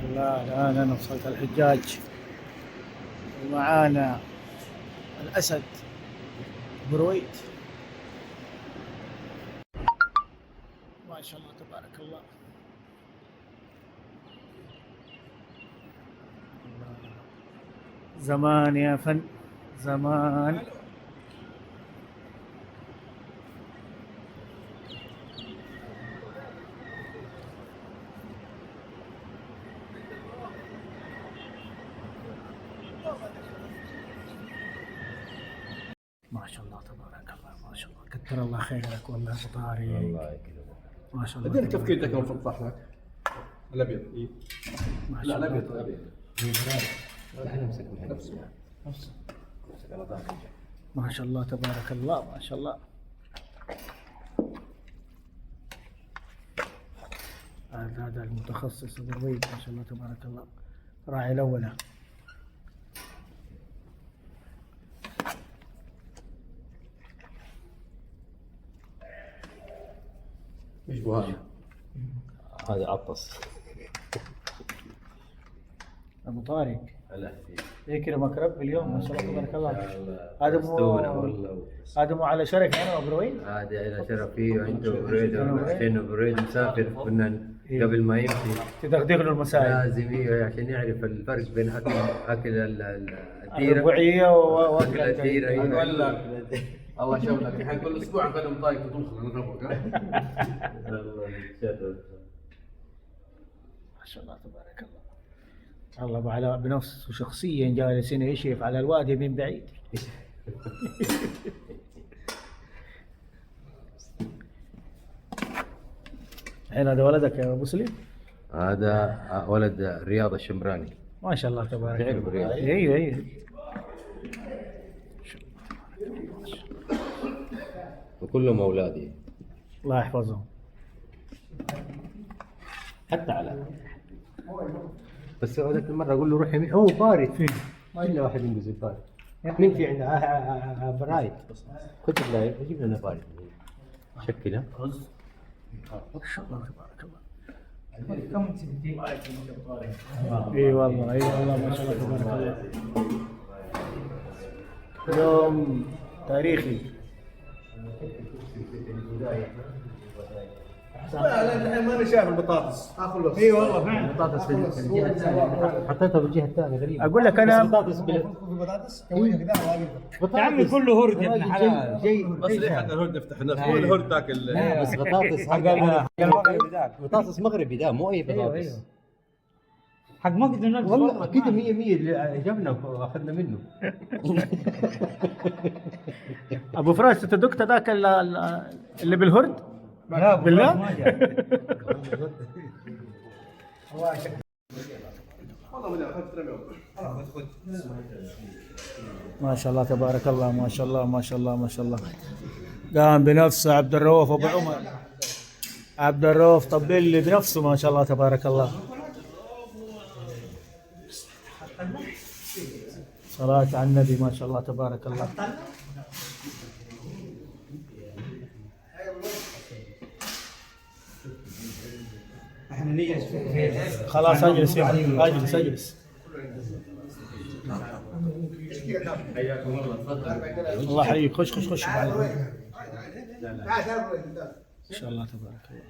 الله الآن أنا وصلت الحجاج ومعانا الأسد برويد. ما شاء الله تبارك الله. زمان يا فن زمان. ما شاء الله تبارك الله، ما شاء الله كثر الله خيرك والله ابو طارق. الله يكرمك. ما شاء الله. اديني تفكير ذاك المفطح لك الابيض. ما لا شاء الله. الابيض نفسه ما شاء الله تبارك الله، ما شاء الله. هذا المتخصص ابو رويد ما شاء الله تبارك الله، راعي الاولى. ايش بو هذا؟ هذا عطس. ابو طارق هلا يكرمك رب اليوم ما شاء الله تبارك الله. هذا مستونة مو والله. هذا مو على شرك انا وابو رويد. هذا إلى شرفي وعنده بريد وحسين بريد مسافر كنا قبل ما يمشي تدغدغ له المسائل لازم عشان يعرف الفرق بين أكل التيرة الربوعيه واكل التيرة. أيوة. ولا الله شغلك الحين كل اسبوع نقدم طايف تطبخ لنا نضربك. الله يتشرف. ما شاء الله تبارك الله. الله ابو علاء بنفسه شخصيا جالس هنا يشرف على الوادي من بعيد. الحين هذا ولدك يا ابو سليم؟ هذا ولد رياض الشمراني. ما شاء الله تبارك تعرف الله. رياض؟ ايوه ايوه. وكلهم أولادي الله يحفظهم. حتى على بس ذاك المرة أقول له روح يمين هو بارد ما إلا واحد ينقز البارد. مين في عند برايد كنت لايف أجيب لنا بارد شكلها. ما شاء الله تبارك الله. اي والله اي والله ما شاء الله تبارك الله. يوم تاريخي. لا الحين ماني شايف البطاطس. اخذ اي والله فعلا. البطاطس في الجهة الثانية حطيتها في الجهة الثانية غريبة. اقول لك انا بطاطس البطاطس تويها كذا واقف. يا عمي كله هرد يا ابن حلال. بس ليه حق الهرد نفتح نفسه هو الهرد ذاك بس بطاطس حق المغربي ذاك بطاطس مغربي ده مو أي بطاطس. حق ماكدونالدز والله كده 100 اللي جبنا واخذنا منه. ابو فراس انت دقت ذاك اللي بالهرد؟ لا بالله؟ ما جاء. ما شاء الله تبارك الله، ما شاء الله ما شاء الله ما شاء الله. قام بنفسه عبد الرؤوف ابو عمر. عبد الرؤوف طبل لي بنفسه ما شاء الله تبارك الله. صلاة على النبي ما شاء الله تبارك الله. احنا نجلس في خلاص اجلس يا حبيبي، اجلس اجلس. الله يحييك. خش خش خش. ان شاء الله تبارك الله.